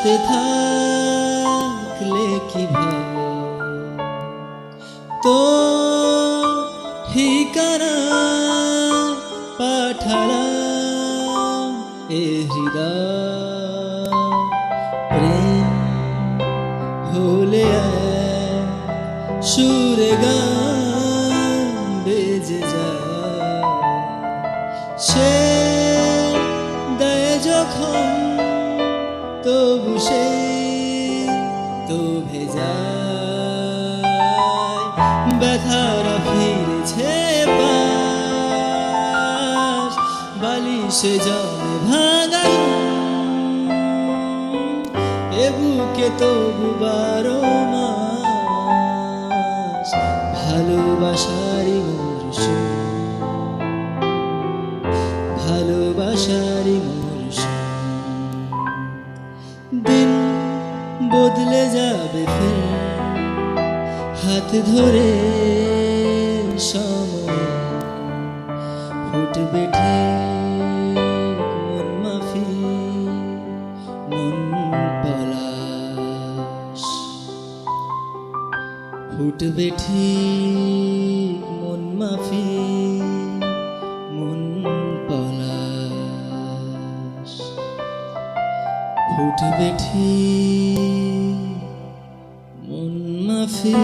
সাথে থাকলে কি ভালো তো ঠিকানা পাঠালাম এ হৃদয় প্রেম হলে সুরে গান বেজে যায় সে দেয় যখন তবু সে তো ভেজায় ব্যথারা ফিরেছে পাশ বালিশে জমে ভাঙা এ বুকে তবু 12 মাস ভালোবাসারই মরশুম ভালোবাসারই মরশুম দিন বদলে যাবে ফের হাত ধরে সময় ফুটবে ঠিক মন মাফি মন পলাশ ফুটবে ঠিক মন মাফি মন পলাশ ফুটবে ঠিক মন মাফি